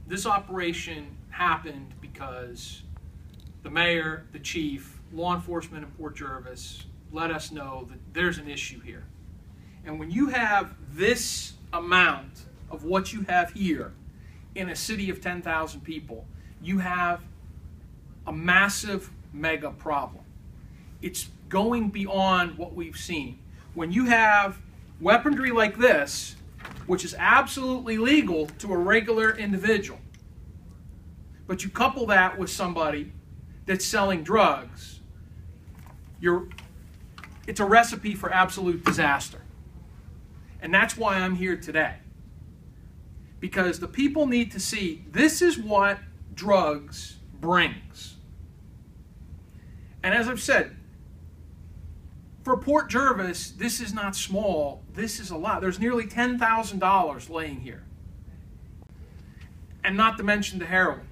This operation happened because the mayor, the chief, law enforcement in Port Jervis let us know that there's an issue here. And when you have this amount of what you have here in a city of 10,000 people, you have a massive mega problem. It's going beyond what we've seen. When you have weaponry like this, which is absolutely legal to a regular individual, but you couple that with somebody that's selling drugs, it's a recipe for absolute disaster. And that's why I'm here today. Because the people need to see this is what drugs brings. And as I've said, for Port Jervis, this is not small. This is a lot. There's nearly $10,000 laying here. And not to mention the heroin.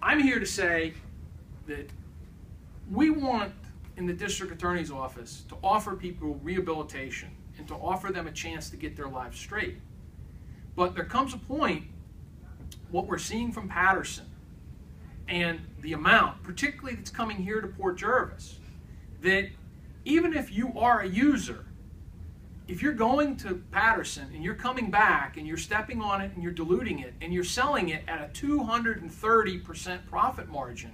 I'm here to say that we want, in the district attorney's office, to offer people rehabilitation and to offer them a chance to get their lives straight. But there comes a point, what we're seeing from Patterson and the amount, particularly that's coming here to Port Jervis, that even if you are a user, if you're going to Patterson and you're coming back and you're stepping on it and you're diluting it and you're selling it at a 230% profit margin,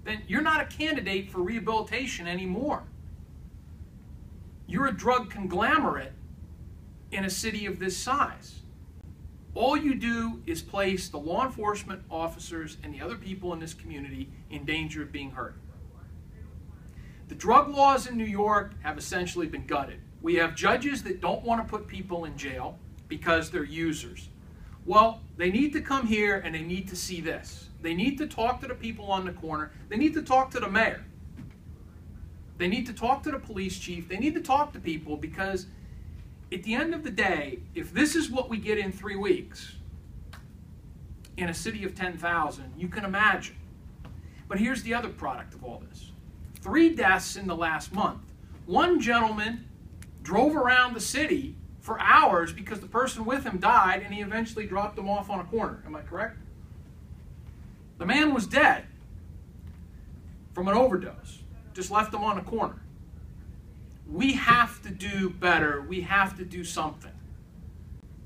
then you're not a candidate for rehabilitation anymore. You're a drug conglomerate in a city of this size. All you do is place the law enforcement officers and the other people in this community in danger of being hurt. The drug laws in New York have essentially been gutted. We have judges that don't want to put people in jail because they're users. Well, they need to come here and they need to see this. They need to talk to the people on the corner. They need to talk to the mayor. They need to talk to the police chief. They need to talk to people, because at the end of the day, if this is what we get in 3 weeks in a city of 10,000, you can imagine. But here's the other product of all this. 3 deaths in the last month. One gentleman drove around the city for hours because the person with him died, and he eventually dropped them off on a corner. Am I correct? The man was dead from an overdose. Just left him on a corner. We have to do better. We have to do something.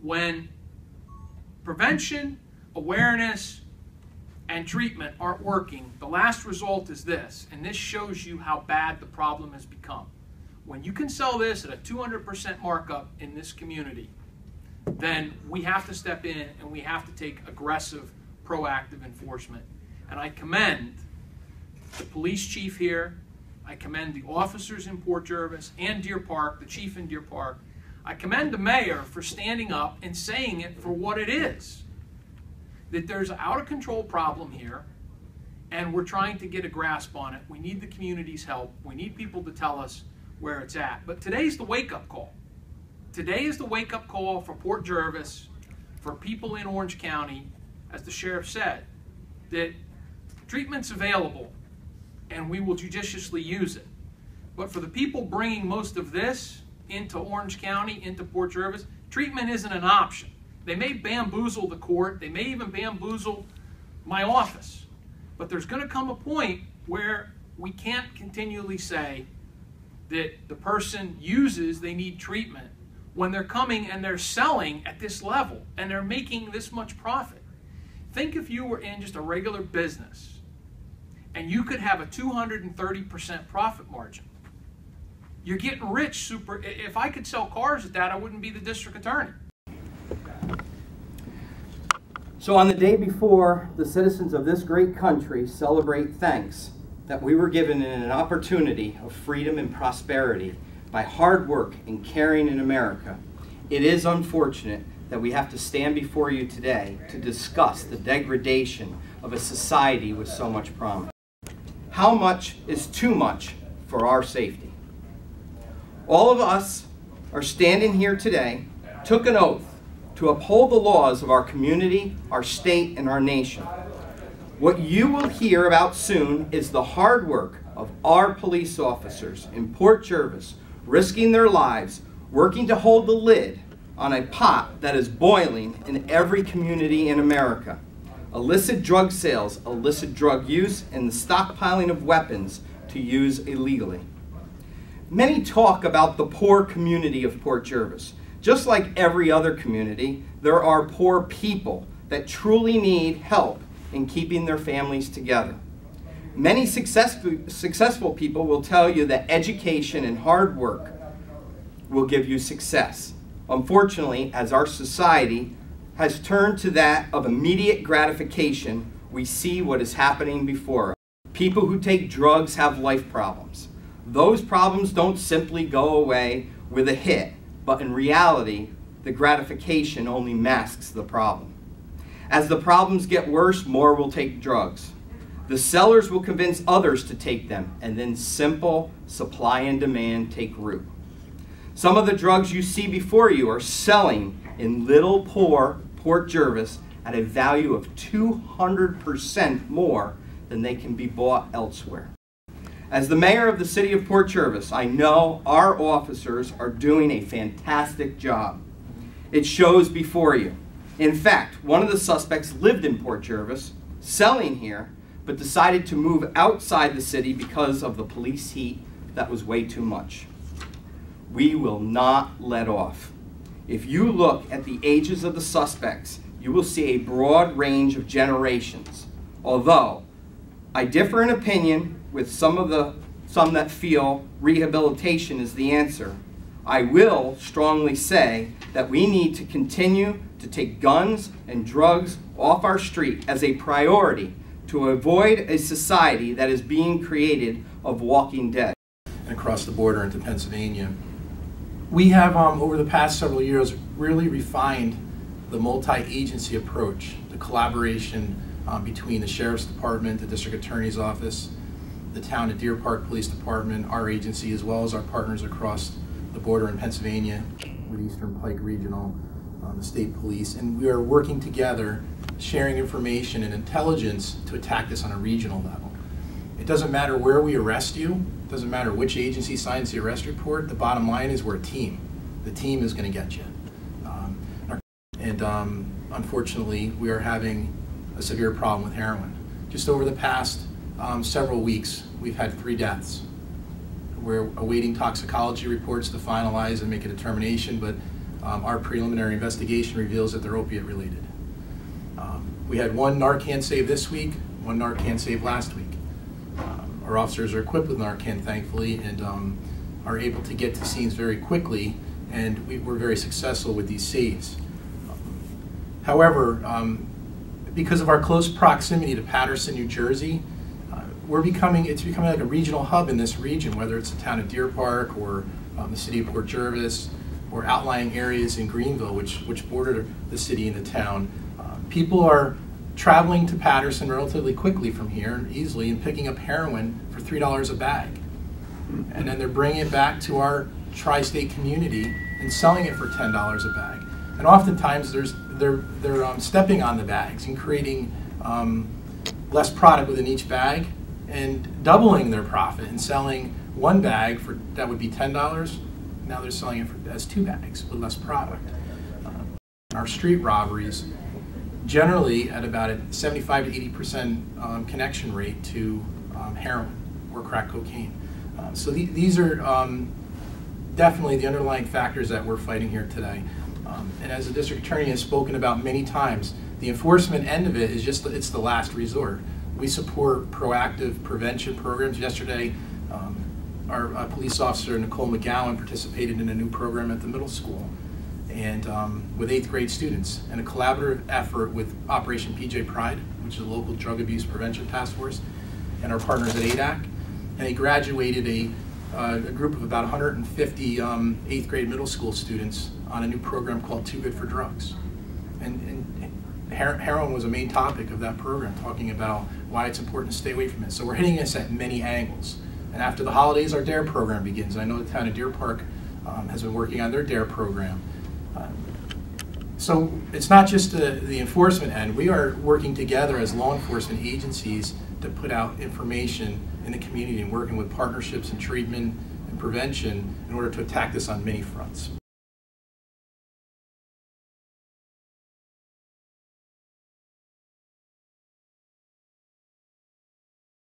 When prevention, awareness, and treatment aren't working, the last result is this, and this shows you how bad the problem has become. When you can sell this at a 200% markup in this community, then we have to step in and we have to take aggressive, proactive enforcement. And I commend the police chief here. I commend the officers in Port Jervis and Deer Park, the chief in Deer Park. I commend the mayor for standing up and saying it for what it is. That there's an out-of-control problem here, and we're trying to get a grasp on it. We need the community's help. We need people to tell us where it's at. But today's the wake-up call. Today is the wake-up call for Port Jervis, for people in Orange County, as the sheriff said, that treatment's available and we will judiciously use it. But for the people bringing most of this into Orange County, into Port Jervis, treatment isn't an option. They may bamboozle the court, they may even bamboozle my office, but there's going to come a point where we can't continually say that the person uses, they need treatment, when they're coming and they're selling at this level and they're making this much profit. Think if you were in just a regular business and you could have a 230% profit margin. You're getting rich super. If I could sell cars at that, I wouldn't be the district attorney. So on the day before the citizens of this great country celebrate thanks that we were given an opportunity of freedom and prosperity by hard work and caring in America, it is unfortunate that we have to stand before you today to discuss the degradation of a society with so much promise. How much is too much for our safety? All of us are standing here today, took an oath to uphold the laws of our community, our state, and our nation. What you will hear about soon is the hard work of our police officers in Port Jervis, risking their lives, working to hold the lid on a pot that is boiling in every community in America. Illicit drug sales, illicit drug use, and the stockpiling of weapons to use illegally. Many talk about the poor community of Port Jervis. Just like every other community, there are poor people that truly need help in keeping their families together. Many successful people will tell you that education and hard work will give you success. Unfortunately, as our society has turned to that of immediate gratification, we see what is happening before us. People who take drugs have life problems. Those problems don't simply go away with a hit, but in reality, the gratification only masks the problem. As the problems get worse, more will take drugs. The sellers will convince others to take them, and then simple supply and demand take root. Some of the drugs you see before you are selling in little poor Port Jervis at a value of 200% more than they can be bought elsewhere. As the mayor of the city of Port Jervis, I know our officers are doing a fantastic job. It shows before you. In fact, one of the suspects lived in Port Jervis, selling here, but decided to move outside the city because of the police heat that was way too much. We will not let off. If you look at the ages of the suspects, you will see a broad range of generations. Although I differ in opinion with some that feel rehabilitation is the answer, I will strongly say that we need to continue to take guns and drugs off our street as a priority to avoid a society that is being created of walking dead. Across the border into Pennsylvania. We have, over the past several years, really refined the multi-agency approach, the collaboration between the Sheriff's Department, the District Attorney's Office, the Town of Deer Park Police Department, our agency, as well as our partners across the border in Pennsylvania with Eastern Pike Regional, the State Police, and we are working together, sharing information and intelligence to attack this on a regional level. It doesn't matter where we arrest you, it doesn't matter which agency signs the arrest report, the bottom line is we're a team. The team is going to get you. Unfortunately, we are having a severe problem with heroin. Just over the past several weeks, we've had 3 deaths. We're awaiting toxicology reports to finalize and make a determination, but our preliminary investigation reveals that they're opiate related. We had 1 Narcan save this week, 1 Narcan save last week. Our officers are equipped with Narcan, thankfully, and are able to get to scenes very quickly, and we're very successful with these saves. However, because of our close proximity to Paterson, New Jersey, it's becoming like a regional hub in this region, whether it's the town of Deer Park or the city of Port Jervis or outlying areas in Greenville, which border the city and the town. People are traveling to Paterson relatively quickly from here, easily, and picking up heroin for $3 a bag. And then they're bringing it back to our tri-state community and selling it for $10 a bag. And oftentimes they're stepping on the bags and creating less product within each bag and doubling their profit and selling 1 bag that would be $10. Now they're selling it as 2 bags with less product. Our street robberies generally at about a 75 to 80% connection rate to heroin or crack cocaine. So these are definitely the underlying factors that we're fighting here today. And as the district attorney has spoken about many times, the enforcement end of it is it's the last resort. We support proactive prevention programs. Yesterday, our police officer, Nicole McGowan, participated in a new program at the middle school and with 8th grade students, and a collaborative effort with Operation PJ Pride, which is a local drug abuse prevention task force, and our partners at ADAC. And they graduated a group of about 150 8th grade middle school students on a new program called Too Good for Drugs. And heroin was a main topic of that program, talking about why it's important to stay away from it. So we're hitting this at many angles. And after the holidays, our DARE program begins. I know the town of Deer Park has been working on their DARE program. So it's not just the enforcement end. We are working together as law enforcement agencies to put out information in the community and working with partnerships and treatment and prevention in order to attack this on many fronts.